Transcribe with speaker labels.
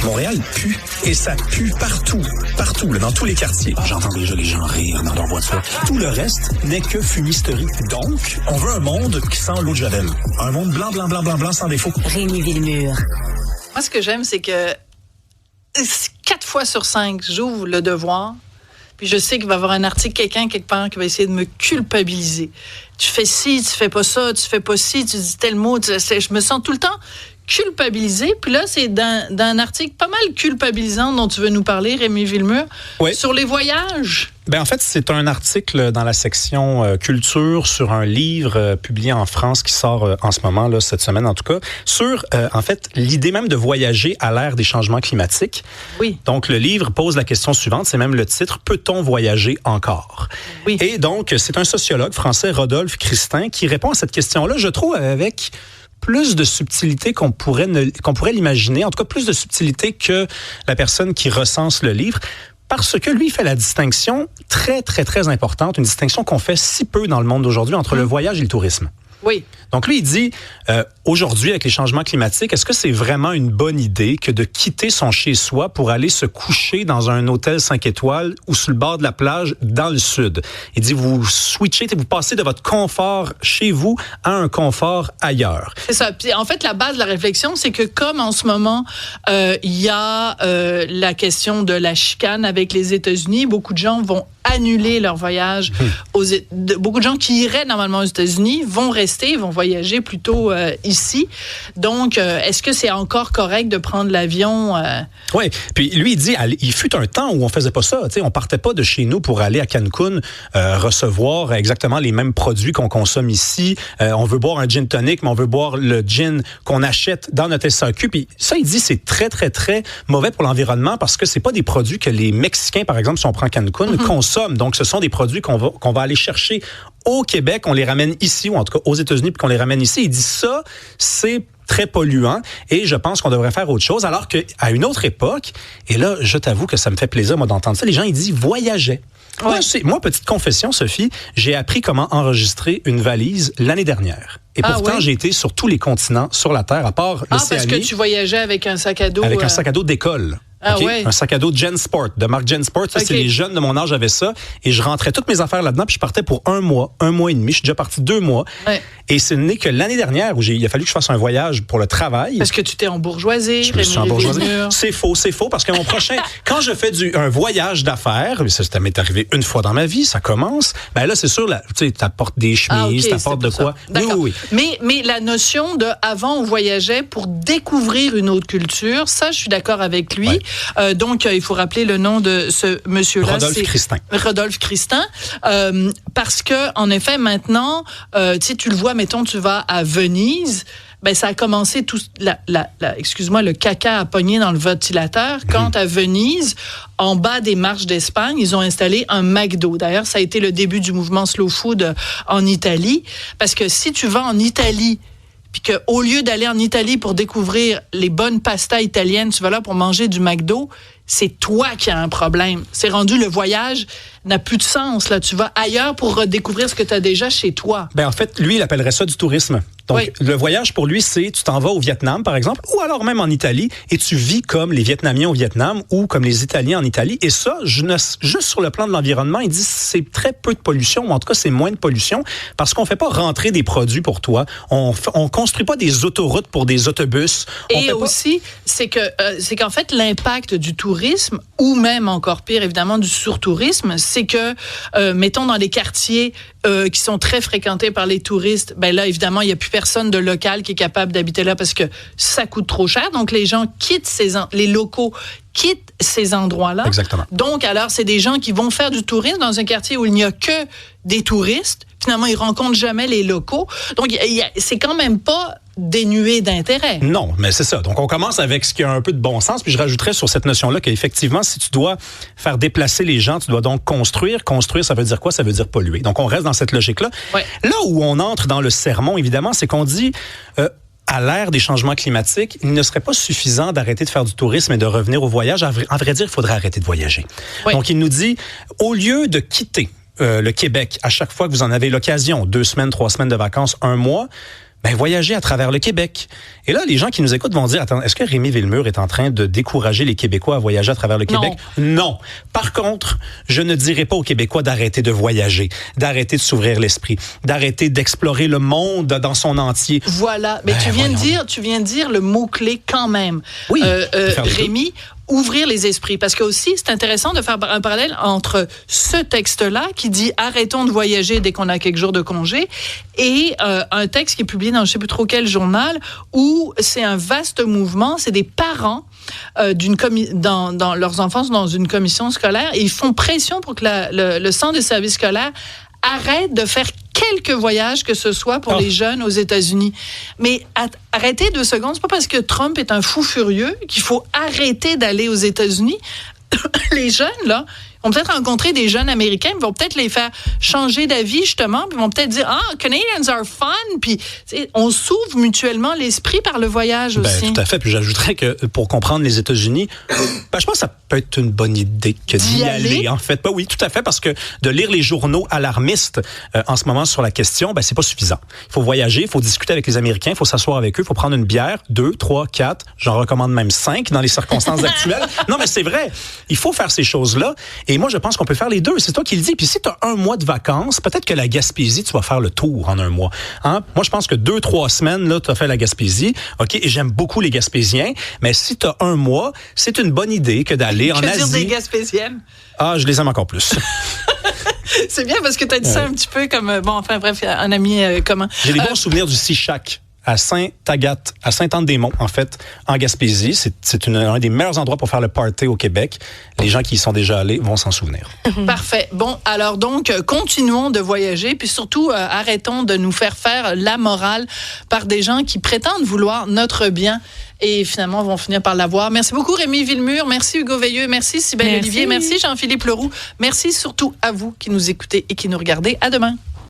Speaker 1: Montréal pue. Et ça pue partout. Partout, là, dans tous les quartiers. J'entends déjà les gens rire dans leur voiture. Tout le reste n'est que fumisterie. Donc, on veut un monde qui sent l'eau de Javel. Un monde blanc, blanc, blanc, blanc, blanc, sans défaut.
Speaker 2: Rémi Villemure.
Speaker 3: Moi, ce que j'aime, c'est que 4 fois sur 5, j'ouvre Le Devoir, puis je sais qu'il va y avoir un article, quelqu'un quelque part qui va essayer de me culpabiliser. Tu fais ci, tu fais pas ça, tu fais pas ci, tu dis tel mot. Je me sens tout le temps culpabilisée. Puis là, c'est d'un article pas mal culpabilisant dont tu veux nous parler, Rémi Villemure,
Speaker 4: oui.
Speaker 3: Sur les voyages.
Speaker 4: En fait, c'est un article dans la section culture sur un livre publié en France qui sort en ce moment, là, cette semaine en tout cas, sur, en fait, l'idée même de voyager à l'ère des changements climatiques.
Speaker 3: Oui.
Speaker 4: Donc, le livre pose la question suivante, c'est même le titre, « Peut-on voyager encore? »
Speaker 3: Oui.
Speaker 4: Et donc, c'est un sociologue français, Rodolphe Christin, qui répond à cette question-là, je trouve, avec plus de subtilité qu'on pourrait l'imaginer, en tout cas plus de subtilité que la personne qui recense le livre, parce que lui fait la distinction très, très, très importante, une distinction qu'on fait si peu dans le monde d'aujourd'hui entre le voyage et le tourisme.
Speaker 3: Oui.
Speaker 4: Donc lui, il dit, aujourd'hui, avec les changements climatiques, est-ce que c'est vraiment une bonne idée que de quitter son chez-soi pour aller se coucher dans un hôtel 5 étoiles ou sur le bord de la plage dans le sud? Il dit, vous switchez, vous passez de votre confort chez vous à un confort ailleurs.
Speaker 3: C'est ça. Puis en fait, la base de la réflexion, c'est que comme en ce moment, il y a la question de la chicane avec les États-Unis, beaucoup de gens vont annuler leur voyage. Beaucoup de gens qui iraient normalement aux États-Unis vont rester, vont voyager plutôt ici. Donc, est-ce que c'est encore correct de prendre l'avion?
Speaker 4: Oui. Puis lui, il dit, il fut un temps où on faisait pas ça. T'sais, on partait pas de chez nous pour aller à Cancun recevoir exactement les mêmes produits qu'on consomme ici. On veut boire un gin tonic, mais on veut boire le gin qu'on achète dans notre SAQ. Puis ça, il dit, c'est très, très, très mauvais pour l'environnement parce que c'est pas des produits que les Mexicains, par exemple, si on prend Cancun, consomment. Donc, ce sont des produits qu'on va aller chercher au Québec, on les ramène ici, ou en tout cas aux États-Unis, puis qu'on les ramène ici. Il dit ça, c'est très polluant et je pense qu'on devrait faire autre chose. Alors qu'à une autre époque, et là, je t'avoue que ça me fait plaisir, moi, d'entendre ça, les gens, ils disent voyageaient. Ouais. Moi, petite confession, Sophie, j'ai appris comment enregistrer une valise l'année dernière. Et pourtant, j'ai été sur tous les continents sur la Terre, à part l'Océanie.
Speaker 3: Parce que tu voyageais avec un sac à dos.
Speaker 4: Avec un sac à dos d'école. Okay?
Speaker 3: Ouais.
Speaker 4: Un sac à dos Gensport, de marque Gensport. Ça, c'est les jeunes de mon âge avaient ça. Et je rentrais toutes mes affaires là-dedans, puis je partais pour un mois et demi. Je suis déjà parti 2 mois. Ouais. Et ce n'est que l'année dernière où il a fallu que je fasse un voyage pour le travail.
Speaker 3: Parce que tu t'es embourgeoisé.
Speaker 4: Je me suis embourgeoisé. C'est faux, parce que mon prochain... quand je fais un voyage d'affaires, ça m'est arrivé une fois dans ma vie, ça commence, ben là, c'est sûr, tu t'apportes des chemises, t'apportes de quoi. Oui.
Speaker 3: Mais la notion de avant, on voyageait pour découvrir une autre culture, ça, je suis d'accord avec lui. Ouais. Donc, il faut rappeler le nom de ce monsieur-là. Rodolphe Christin. Parce que, en effet, maintenant, tu le vois, mettons, tu vas à Venise, ben ça a commencé tout le caca a pogné dans le ventilateur quand à Venise, en bas des marches d'Espagne, ils ont installé un McDo. D'ailleurs, ça a été le début du mouvement slow food en Italie, parce que si tu vas en Italie puis qu'au lieu d'aller en Italie pour découvrir les bonnes pastas italiennes, tu vas là pour manger du McDo, c'est toi qui as un problème. C'est rendu, le voyage n'a plus de sens. Là, tu vas ailleurs pour redécouvrir ce que tu as déjà chez toi.
Speaker 4: Ben en fait, lui, il appellerait ça du tourisme. Donc, le voyage, pour lui, c'est tu t'en vas au Vietnam, par exemple, ou alors même en Italie, et tu vis comme les Vietnamiens au Vietnam ou comme les Italiens en Italie. Et ça, juste sur le plan de l'environnement, il dit c'est très peu de pollution, ou en tout cas, c'est moins de pollution, parce qu'on fait pas rentrer des produits pour toi. On construit pas des autoroutes pour des autobus.
Speaker 3: Et aussi, c'est qu'en fait, l'impact du tourisme, ou même encore pire, évidemment, du surtourisme, c'est que, mettons, dans les quartiers qui sont très fréquentés par les touristes, ben là, évidemment, il n'y a plus personne de local qui est capable d'habiter là parce que ça coûte trop cher. Donc, les gens les locaux quittent ces endroits-là.
Speaker 4: Exactement.
Speaker 3: Donc, alors, c'est des gens qui vont faire du tourisme dans un quartier où il n'y a que des touristes. Finalement, ils rencontrent jamais les locaux. Donc, c'est quand même pas dénué d'intérêt.
Speaker 4: Non, mais c'est ça. Donc, on commence avec ce qui a un peu de bon sens. Puis, je rajouterais sur cette notion-là qu'effectivement, si tu dois faire déplacer les gens, tu dois donc construire. Construire, ça veut dire quoi? Ça veut dire polluer. Donc, on reste dans cette logique-là. Ouais. Là où on entre dans le sermon, évidemment, c'est qu'on dit... à l'ère des changements climatiques, il ne serait pas suffisant d'arrêter de faire du tourisme et de revenir au voyage. En vrai dire, il faudrait arrêter de voyager. Oui. Donc, il nous dit, au lieu de quitter le Québec à chaque fois que vous en avez l'occasion, 2 semaines, 3 semaines de vacances, 1 mois, voyager à travers le Québec. Et là, les gens qui nous écoutent vont dire, attends, est-ce que Rémi Villemur est en train de décourager les Québécois à voyager à travers le Québec? Non. Par contre, je ne dirais pas aux Québécois d'arrêter de voyager, d'arrêter de s'ouvrir l'esprit, d'arrêter d'explorer le monde dans son entier.
Speaker 3: Voilà. Mais tu viens de dire le mot-clé quand même.
Speaker 4: Oui.
Speaker 3: Rémi, ouvrir les esprits. Parce que aussi, c'est intéressant de faire un parallèle entre ce texte-là qui dit « Arrêtons de voyager dès qu'on a quelques jours de congé » et un texte qui est publié dans je ne sais plus trop quel journal où c'est un vaste mouvement, c'est des parents dans leurs enfants sont dans une commission scolaire et ils font pression pour que le centre de service scolaire arrête de faire quelques voyages que ce soit pour les jeunes aux États-Unis. Mais arrêtez 2 secondes, c'est pas parce que Trump est un fou furieux qu'il faut arrêter d'aller aux États-Unis. Les jeunes, là, vont peut-être rencontrer des jeunes Américains, ils vont peut-être les faire changer d'avis, justement, puis ils vont peut-être dire « Ah, Canadians are fun », puis on s'ouvre mutuellement l'esprit par le voyage aussi.
Speaker 4: Tout à fait, puis j'ajouterais que pour comprendre les États-Unis, je pense que ça peut être une bonne idée que d'y aller, en fait. Oui, tout à fait, parce que de lire les journaux alarmistes en ce moment sur la question, c'est pas suffisant. Il faut voyager, il faut discuter avec les Américains, il faut s'asseoir avec eux, il faut prendre une bière, 2, 3, 4, j'en recommande même 5 dans les circonstances actuelles. Non, mais c'est vrai, il faut faire ces choses-là. Et moi, je pense qu'on peut faire les deux. C'est toi qui le dis. Puis si tu as 1 mois de vacances, peut-être que la Gaspésie, tu vas faire le tour en 1 mois. Hein? Moi, je pense que 2-3 semaines, là, tu as fait la Gaspésie. OK, et j'aime beaucoup les Gaspésiens. Mais si tu as 1 mois, c'est une bonne idée que d'aller en Asie.
Speaker 3: Que dire des Gaspésiennes?
Speaker 4: Ah, je les aime encore plus.
Speaker 3: C'est bien parce que tu as dit ça un petit peu comme... bref, un ami commun.
Speaker 4: J'ai des bons souvenirs du Sichac à Saint-Agathe, à Sainte-Anne-des-Monts, en fait, en Gaspésie. C'est un des meilleurs endroits pour faire le party au Québec. Les gens qui y sont déjà allés vont s'en souvenir.
Speaker 3: Parfait. Bon, alors donc, continuons de voyager, puis surtout, arrêtons de nous faire la morale par des gens qui prétendent vouloir notre bien et finalement vont finir par l'avoir. Merci beaucoup, Rémi Villemur. Merci, Hugo Veilleux. Merci, Cybèle Olivier. Merci, Jean-Philippe Leroux. Merci surtout à vous qui nous écoutez et qui nous regardez. À demain.